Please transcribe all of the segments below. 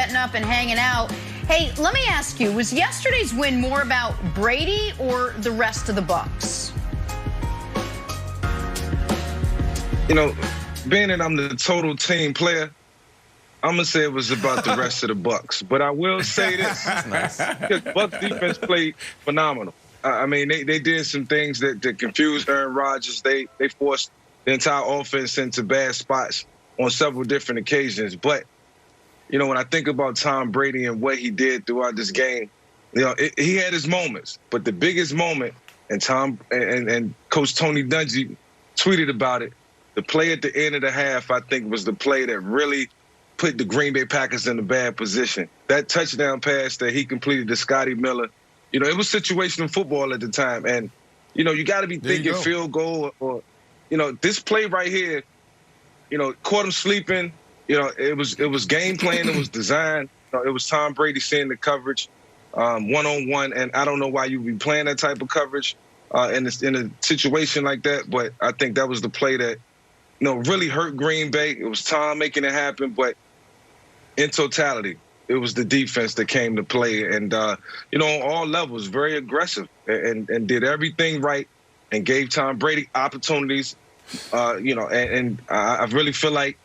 getting up and hanging out. Hey, let me ask you, was yesterday's win more about Brady or the rest of the Bucs? You know, being that I'm the total team player, I'm going to say it was about the rest of the Bucs. But I will say this. Nice. Because Bucs defense played phenomenal. I mean, they did some things that confused Aaron Rodgers. They forced the entire offense into bad spots on several different occasions. But, you know, when I think about Tom Brady and what he did throughout this game, you know, he had his moments. But the biggest moment, and Coach Tony Dungy tweeted about it, the play at the end of the half, I think, was the play that really put the Green Bay Packers in a bad position. That touchdown pass that he completed to Scotty Miller, you know, it was situational football at the time. And, you know, you got to be thinking field goal or, you know, this play right here, you know, caught him sleeping. You know, it was game plan. It was designed. You know, it was Tom Brady seeing the coverage one-on-one. And I don't know why you'd be playing that type of coverage in a situation like that. But I think that was the play that, you know, really hurt Green Bay. It was Tom making it happen. But in totality, it was the defense that came to play. And, you know, on all levels, very aggressive and did everything right and gave Tom Brady opportunities, you know, and I really feel like,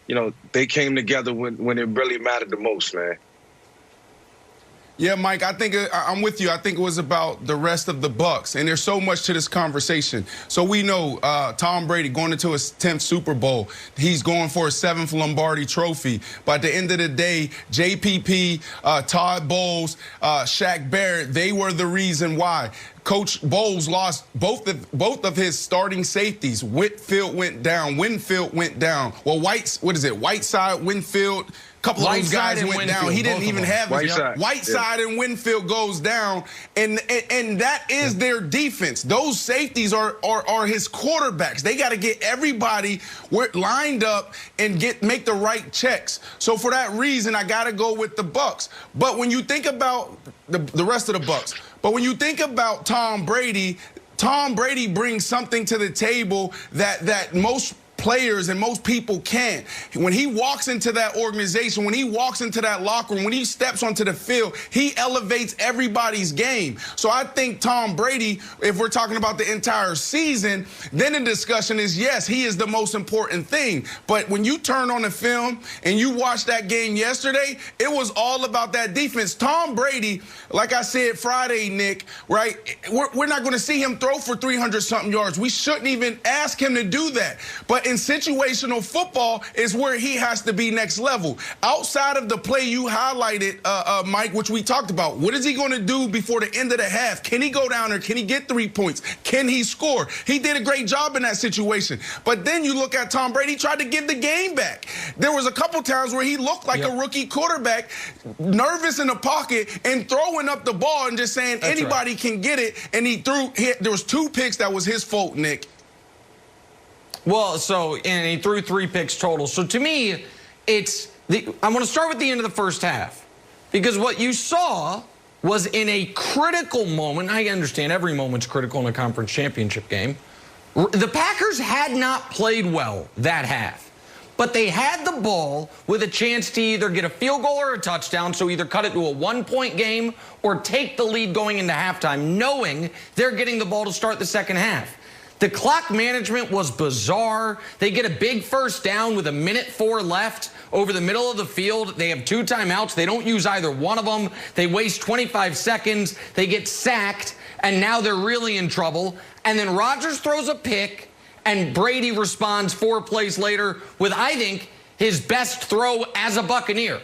you know, they came together when it really mattered the most, man. Yeah, Mike, I think I'm with you. I think it was about the rest of the Bucs, and there's so much to this conversation. So we know Tom Brady going into his 10th Super Bowl. He's going for a 7th Lombardi trophy. But at the end of the day, JPP, Todd Bowles, Shaq Barrett, they were the reason why. Coach Bowles lost both of his starting safeties. Whitfield went down. Winfield went down. Well, Whiteside, Winfield. Couple of those guys went down. He didn't even have his Whiteside and Winfield goes down, and that is their defense. Those safeties are his quarterbacks. They got to get everybody lined up and make the right checks. So for that reason, I got to go with the Bucs. But when you think about the rest of the Bucs, but when you think about Tom Brady brings something to the table that most players and most people can't. When he walks into that organization, when he walks into that locker room, when he steps onto the field, he elevates everybody's game. So I think Tom Brady, if we're talking about the entire season, then the discussion is, yes, he is the most important thing. But when you turn on the film and you watch that game yesterday, it was all about that defense. Tom Brady, like I said Friday, Nick, right, we're not going to see him throw for 300-something yards. We shouldn't even ask him to do that. But in situational football is where he has to be next level. Outside of the play you highlighted, Mike, which we talked about, what is he going to do before the end of the half? Can he go down there? Can he get 3 points? Can he score? He did a great job in that situation. But then you look at Tom Brady, tried to give the game back. There was a couple times where he looked like a rookie quarterback, nervous in the pocket and throwing up the ball and just saying anybody can get it. And there was 2 picks that was his fault, Nick. Well, and he threw 3 picks total. So to me, I'm going to start with the end of the first half. Because what you saw was in a critical moment, I understand every moment's critical in a conference championship game, the Packers had not played well that half. But they had the ball with a chance to either get a field goal or a touchdown, so either cut it to a 1-point game or take the lead going into halftime, knowing they're getting the ball to start the second half. The clock management was bizarre. They get a big first down with 1:04 left over the middle of the field. They have 2 timeouts. They don't use either one of them. They waste 25 seconds. They get sacked, and now they're really in trouble. And then Rodgers throws a pick, and Brady responds 4 plays later with, I think, his best throw as a Buccaneer.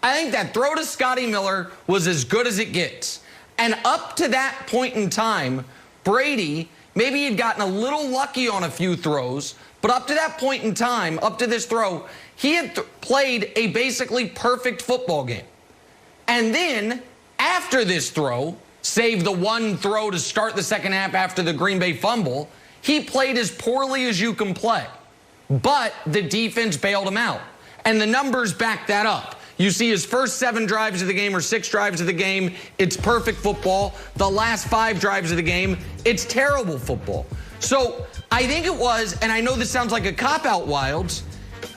I think that throw to Scotty Miller was as good as it gets. And up to that point in time, Brady, maybe he'd gotten a little lucky on a few throws, but up to that point in time, up to this throw, he had played a basically perfect football game. And then, after this throw, save the one throw to start the second half after the Green Bay fumble, he played as poorly as you can play. But the defense bailed him out. And the numbers back that up. You see his first 7 drives of the game or 6 drives of the game, it's perfect football. The last 5 drives of the game, it's terrible football. So I think it was, and I know this sounds like a cop-out, Wilds,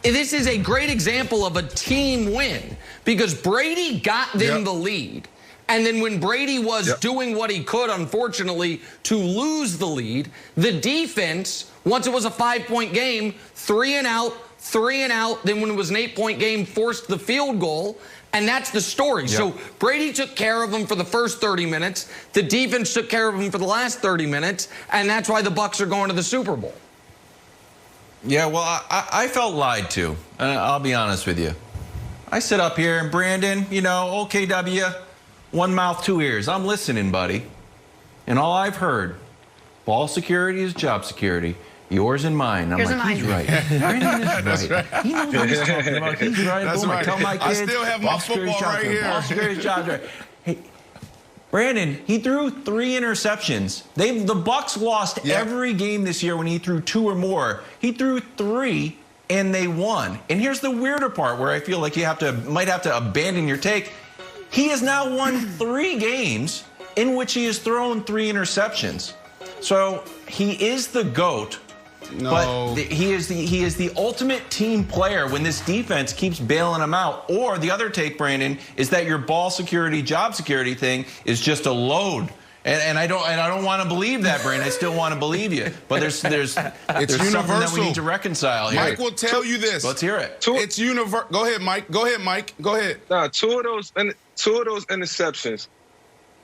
this is a great example of a team win. because Brady got them the lead. And then when Brady was doing what he could, unfortunately, to lose the lead, the defense, once it was a 5-point game, 3 and out. Then when it was an 8-point game, forced the field goal. And that's the story. So Brady took care of him for the first 30 minutes. The defense took care of him for the last 30 minutes. And that's why the Bucs are going to the Super Bowl. Yeah, well, I felt lied to. I'll be honest with you. I sit up here and Brandon, you know, OKW, one mouth, two ears. I'm listening, buddy. And all I've heard, ball security is job security. Yours and mine. I'm like, he's right. Brandon is right. He knows what he's talking about. He's right. That's Boom, right. I tell my kids, I still have my football right here. Ball security is job right. Hey, Brandon, he threw 3 interceptions. The Bucs lost every game this year when he threw 2 or more. He threw 3 and they won. And here's the weirder part where I feel like you might have to abandon your take. He has now won 3 games in which he has thrown 3 interceptions. So he is the GOAT. No. But he is the ultimate team player when this defense keeps bailing him out. Or the other take, Brandon, is that your ball security, job security thing is just a load. And I don't want to believe that, Brandon. I still want to believe you. But there's something that we need to reconcile here. Mike will tell you this. Let's hear it. It's universal. Go ahead, Mike. Go ahead, Mike. Go ahead. Nah, two of those interceptions,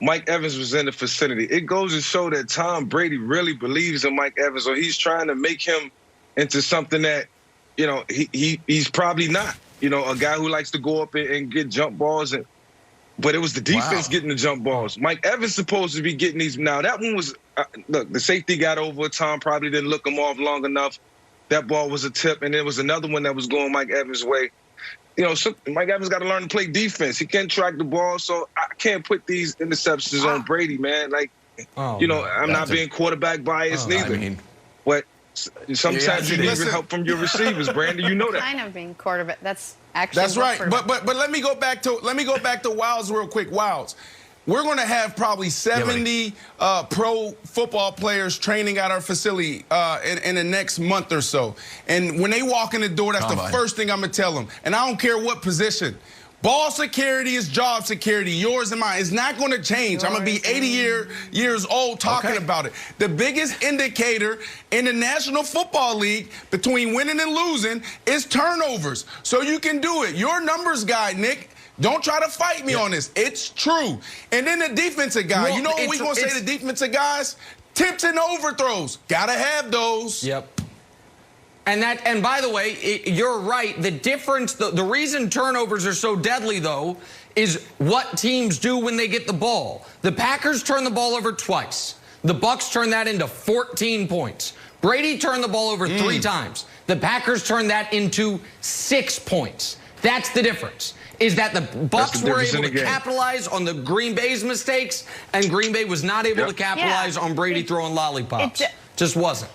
Mike Evans was in the vicinity. It goes to show that Tom Brady really believes in Mike Evans, or he's trying to make him into something that, you know, he's probably not. You know, a guy who likes to go up and get jump balls, but it was the defense getting the jump balls. Mike Evans supposed to be getting these. Now, that one was, look, the safety got over. Tom probably didn't look him off long enough. That ball was a tip, and there was another one that was going Mike Evans' way. You know, Mike Evans got to learn to play defense. He can't track the ball, so I can't put these interceptions on Brady, man. Like, you know, I'm not being quarterback biased neither. I mean, but sometimes you need help from your receivers, Brandon. You know that. Kind of being quarterback. That's actually right. But let me go back to Wilds real quick. Wilds. We're going to have probably 70 pro football players training at our facility in the next month or so. And when they walk in the door, that's the first thing I'm going to tell them. And I don't care what position. Ball security is job security, yours and mine. It's not going to change. I'm going to be 80 years old talking about it. The biggest indicator in the National Football League between winning and losing is turnovers. So you can do it. Your numbers guy, Nick. Don't try to fight me on this. It's true. And then the defensive guy. You know what we going to say to defensive guys? Tips and overthrows. Got to have those. Yep. And by the way, you're right. The difference, the reason turnovers are so deadly, though, is what teams do when they get the ball. The Packers turn the ball over twice. The Bucs turn that into 14 points. Brady turned the ball over 3 times. The Packers turned that into 6 points. That's the difference. Is that the Bucs were able to capitalize on the Green Bay's mistakes, and Green Bay was not able to capitalize on Brady throwing lollipops. Just wasn't.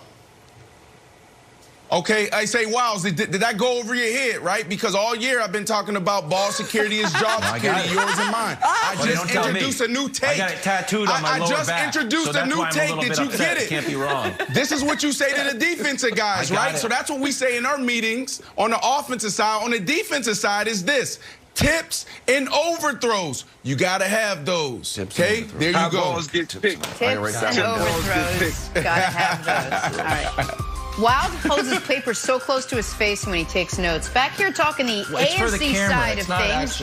Okay, I say, Wiles, did that go over your head, right? Because all year I've been talking about ball security is job security, yours and mine. I just introduced a new take. I got it tattooed on my lower back. I just introduced a new take. Did you get it? Can't be wrong. This is what you say to the defensive guys, right? So that's what we say in our meetings on the offensive side. On the defensive side is this. Tips and overthrows. You got to have those. Okay? There you go. Balls get picked. Tips and overthrows. Got to have those. All right. Wild holds his paper so close to his face when he takes notes. Back here talking the AFC side of things.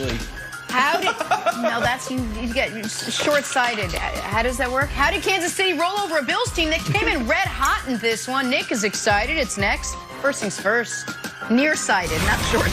How did no? That's you get short-sighted. How does that work? How did Kansas City roll over a Bills team that came in red hot in this one? Nick is excited. It's next. First things first. Nearsighted, not short.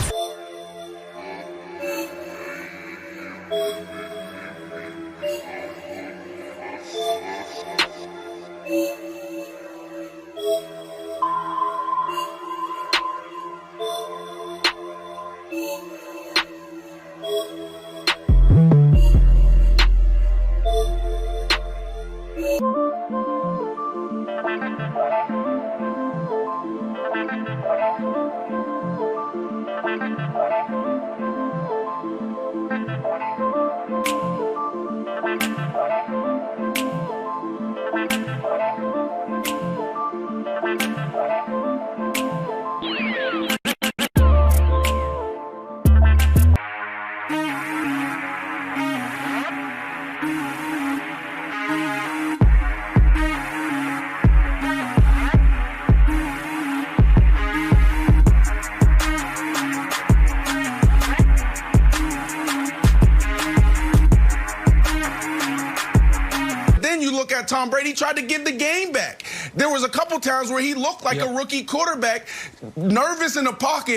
look at Tom Brady, he tried to give the game back. There was a couple times where he looked like a rookie quarterback, nervous in the pocket.